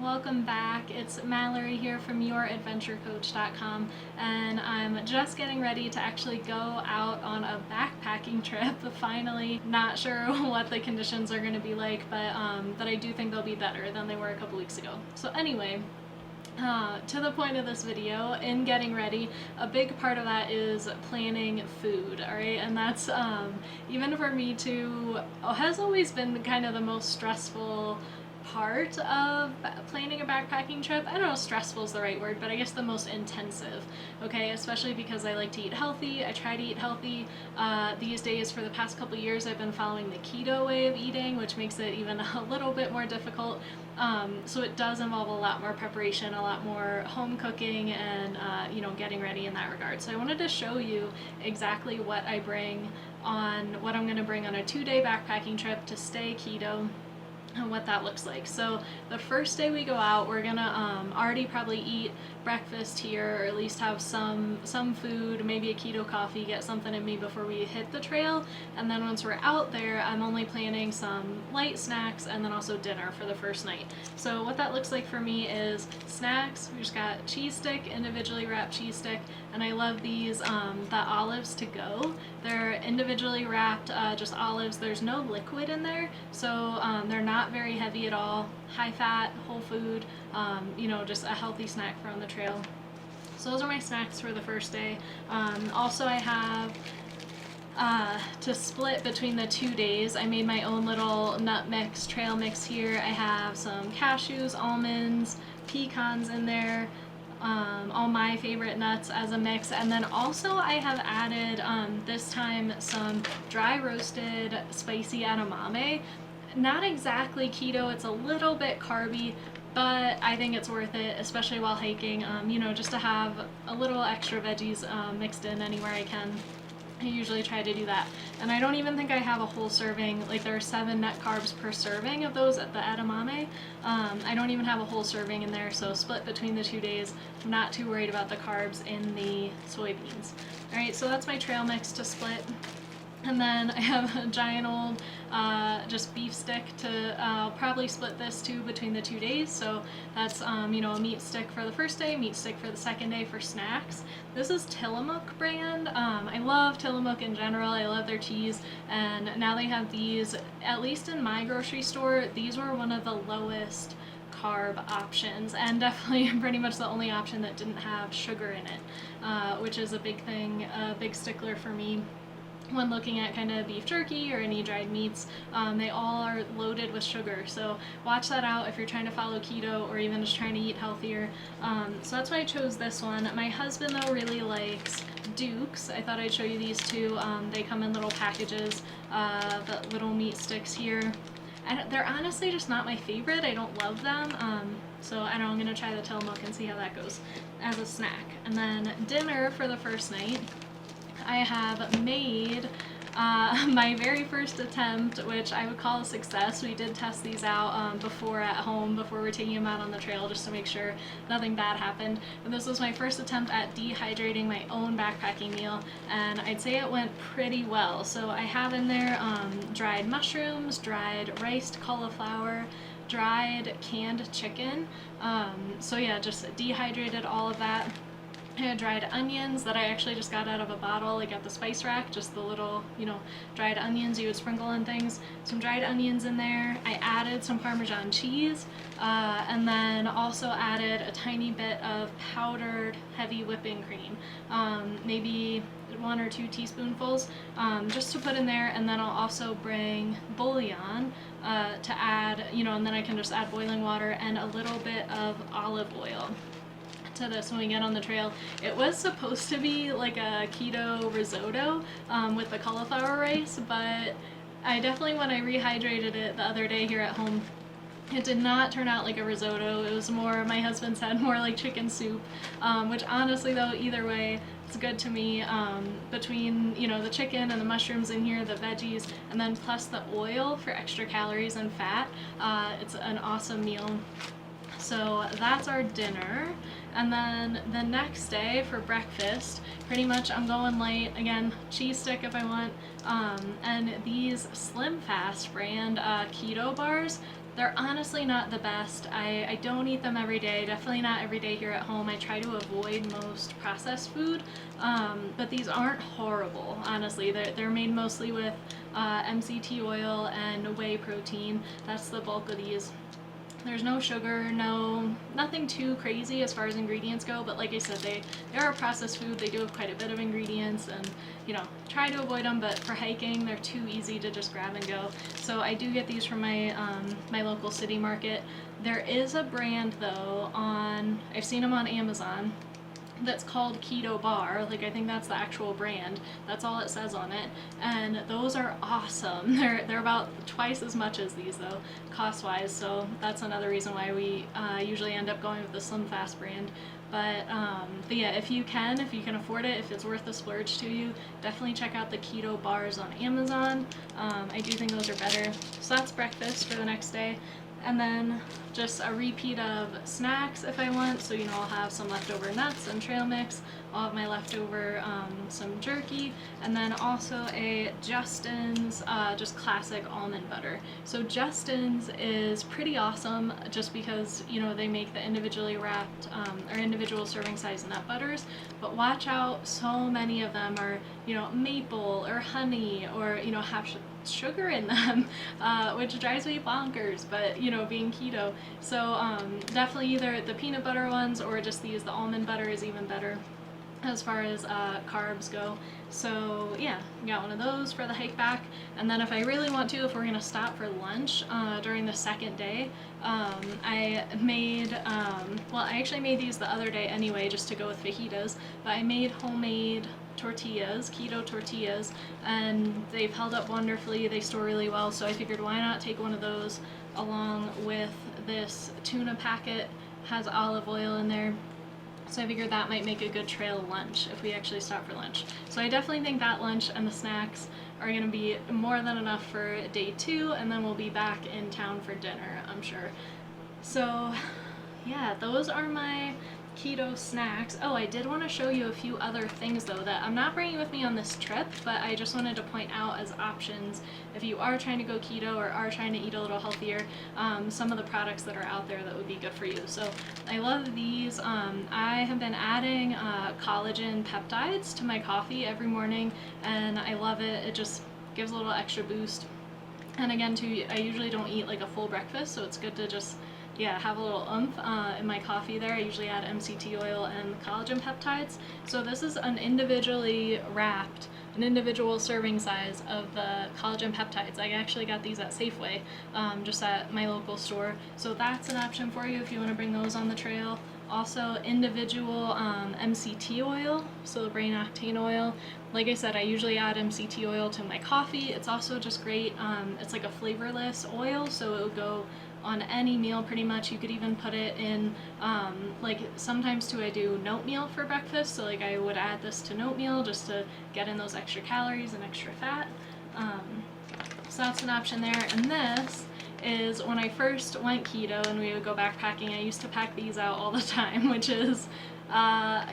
Welcome back. It's Mallory here from youradventurecoach.com, and I'm just getting ready to actually go out on a backpacking trip. Finally, not sure what the conditions are going to be like, but I do think they'll be better than they were a couple weeks ago. So anyway, to the point of this video, in getting ready, a big part of that is planning food, alright? And that's, even for me too, has always been kind of the most stressful part of planning a backpacking trip. I don't know if stressful is the right word, but I guess the most intensive, okay? Especially because I like to eat healthy. I try to eat healthy. These days, for the past couple years, I've been following the keto way of eating, which makes it even a little bit more difficult. So it does involve a lot more preparation, a lot more home cooking, and getting ready in that regard. So I wanted to show you exactly what I'm going to bring on a 2-day backpacking trip to stay keto, and what that looks like. So the first day we go out, we're gonna already probably eat breakfast here, or at least have some food, maybe a keto coffee, get something in me before we hit the trail. And then once we're out there, I'm only planning some light snacks and then also dinner for the first night. So what that looks like for me is snacks. We just got cheese stick, individually wrapped cheese stick, and I love these, the olives to go. They're individually wrapped, just olives. There's no liquid in there, so they're not very heavy at all. High fat, whole food, just a healthy snack for on the trail. So those are my snacks for the first day. Also, I have to split between the 2 days, I made my own little nut mix, trail mix here. I have some cashews, almonds, pecans in there, all my favorite nuts as a mix. And then also I have added this time some dry roasted spicy edamame. Not exactly keto, it's a little bit carby, but I think it's worth it, especially while hiking, just to have a little extra veggies mixed in anywhere I can. I usually try to do that. And I don't even think I have a whole serving. Like, there are 7 net carbs per serving of those at the edamame. I don't even have a whole serving in there, so split between the 2 days. I'm not too worried about the carbs in the soybeans. Alright, so that's my trail mix to split. And then I have a giant old just beef stick to probably split this too between the 2 days. So that's a meat stick for the first day, meat stick for the second day for snacks. This is Tillamook brand. I love Tillamook in general. I love their cheese, and now they have these, at least in my grocery store, these were one of the lowest carb options, and definitely pretty much the only option that didn't have sugar in it, which is a big thing, a big stickler for me when looking at kind of beef jerky or any dried meats. They all are loaded with sugar, so watch that out if you're trying to follow keto or even just trying to eat healthier. So that's why I chose this one. My husband though really likes Dukes. I thought I'd show you these two. They come in little packages, the little meat sticks here. They're honestly just not my favorite. I don't love them. So I know I'm gonna try the Tillamook and see how that goes as a snack. And then dinner for the first night, I have made my very first attempt, which I would call a success. We did test these out before at home, before we're taking them out on the trail, just to make sure nothing bad happened. But this was my first attempt at dehydrating my own backpacking meal, and I'd say it went pretty well. So I have in there dried mushrooms, dried riced cauliflower, dried canned chicken. So yeah, just dehydrated all of that. I had dried onions that I actually just got out of a bottle, like at the spice rack, just the little, dried onions you would sprinkle on things. Some dried onions in there. I added some Parmesan cheese, and then also added a tiny bit of powdered heavy whipping cream, maybe 1 or 2 teaspoonfuls, just to put in there. And then I'll also bring bouillon to add, and then I can just add boiling water and a little bit of olive oil to this when we get on the trail. It was supposed to be like a keto risotto with the cauliflower rice, but I definitely, when I rehydrated it the other day here at home, it did not turn out like a risotto. It was more, my husband said, more like chicken soup, which honestly though, either way, it's good to me. Between, the chicken and the mushrooms in here, the veggies, and then plus the oil for extra calories and fat, it's an awesome meal. So that's our dinner. And then the next day for breakfast, pretty much I'm going light. Again, cheese stick if I want. And these Slim Fast brand keto bars, They're honestly not the best. I don't eat them every day, definitely not every day here at home. I try to avoid most processed food, but these aren't horrible, honestly. They're made mostly with MCT oil and whey protein. That's the bulk of these. There's no sugar, nothing too crazy as far as ingredients go, but like I said, they are a processed food. They do have quite a bit of ingredients, and try to avoid them, but for hiking, they're too easy to just grab and go. So I do get these from my my local city market. There is a brand though I've seen them on Amazon, that's called Keto Bar. Like, I think that's the actual brand. That's all it says on it. And those are awesome. They're about twice as much as these though, cost-wise. So that's another reason why we usually end up going with the Slim Fast brand. But yeah, if you can afford it, if it's worth the splurge to you, definitely check out the Keto Bars on Amazon. I do think those are better. So that's breakfast for the next day. And then just a repeat of snacks if I want. So, I'll have some leftover nuts and trail mix. I'll have my leftover some jerky, and then also a Justin's just classic almond butter. So Justin's is pretty awesome just because, they make the individually wrapped or individual serving size nut butters, but watch out, so many of them are, maple or honey or, have sugar in them, which drives me bonkers, but being keto. So definitely either the peanut butter ones or just the almond butter is even better as far as carbs go. So yeah, got one of those for the hike back. And then if I really want to, if we're gonna stop for lunch during the second day, I made, I actually made these the other day anyway, just to go with fajitas, but I made homemade tortillas, keto tortillas, and they've held up wonderfully. They store really well, so I figured why not take one of those along with this tuna packet. Has olive oil in there. So I figured that might make a good trail lunch if we actually stop for lunch. So I definitely think that lunch and the snacks are going to be more than enough for day 2, and then we'll be back in town for dinner, I'm sure. So yeah, those are my keto snacks. Oh, I did want to show you a few other things though that I'm not bringing with me on this trip, but I just wanted to point out as options if you are trying to go keto or are trying to eat a little healthier, some of the products that are out there that would be good for you. So I love these. I have been adding collagen peptides to my coffee every morning, and I love it. It just gives a little extra boost. And again too, I usually don't eat like a full breakfast, so it's good to just have a little oomph in my coffee there. I usually add MCT oil and collagen peptides. So this is an individually wrapped, an individual serving size of the collagen peptides. I actually got these at Safeway, just at my local store. So that's an option for you if you want to bring those on the trail. Also individual MCT oil, so the brain octane oil. Like I said, I usually add MCT oil to my coffee. It's also just great. It's like a flavorless oil, so it would go on any meal pretty much. You could even put it in, like sometimes too I do oat meal for breakfast, so like I would add this to oat meal just to get in those extra calories and extra fat. So that's an option there. And this is when I first went keto and we would go backpacking, I used to pack these out all the time, which is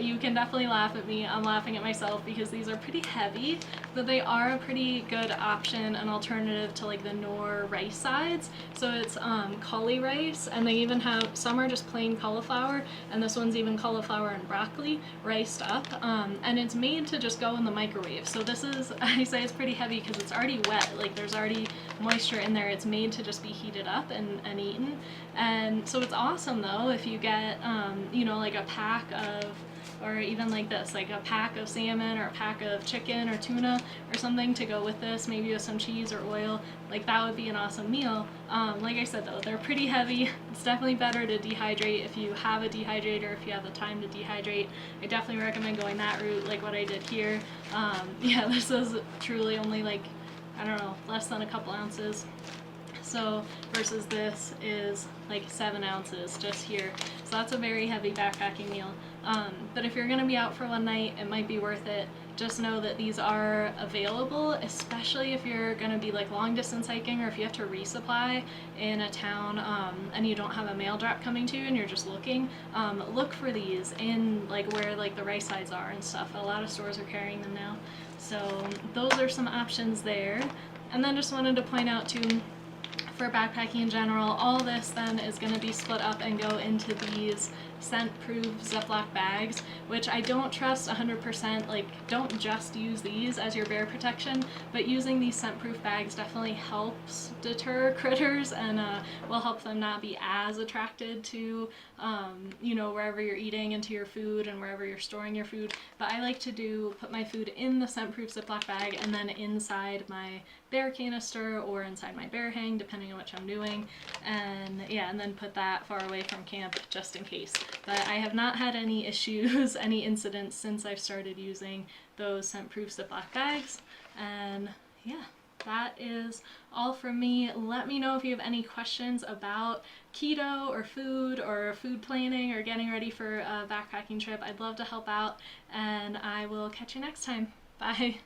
you can definitely laugh at me. I'm laughing at myself because these are pretty heavy, but they are a pretty good option, an alternative to like the Knorr rice sides. So it's cauli rice, and they even have, some are just plain cauliflower, and this one's even cauliflower and broccoli riced up, and it's made to just go in the microwave. So this is, I say it's pretty heavy because it's already wet, like there's already moisture in there. It's made to just be heated up and eaten. And so it's awesome though if you get like a pack of, or even like this, like a pack of salmon or a pack of chicken or tuna or something to go with this, maybe with some cheese or oil. Like that would be an awesome meal. Like I said though, they're pretty heavy. It's definitely better to dehydrate if you have a dehydrator, if you have the time to dehydrate. I definitely recommend going that route, like what I did here. This is truly only like, I don't know, less than a couple ounces. So versus this is like 7 ounces just here. So that's a very heavy backpacking meal. But if you're going to be out for one night, it might be worth it. Just know that these are available, especially if you're going to be like long distance hiking, or if you have to resupply in a town and you don't have a mail drop coming to you and you're just looking. Look for these in like where like the rice sides are and stuff. A lot of stores are carrying them now. So those are some options there. And then just wanted to point out too, for backpacking in general. All this then is going to be split up and go into these scent-proof Ziploc bags, which I don't trust 100%. Like, don't just use these as your bear protection, but using these scent-proof bags definitely helps deter critters and will help them not be as attracted to, you know, wherever you're eating, into your food and wherever you're storing your food. But I like to put my food in the scent-proof Ziploc bag and then inside my bear canister or inside my bear hang, depending on which I'm doing, and yeah, and then put that far away from camp just in case. But I have not had any issues, any incidents since I've started using those scent-proof Ziploc bags, and yeah, that is all from me. Let me know if you have any questions about keto or food planning or getting ready for a backpacking trip. I'd love to help out, and I will catch you next time. Bye.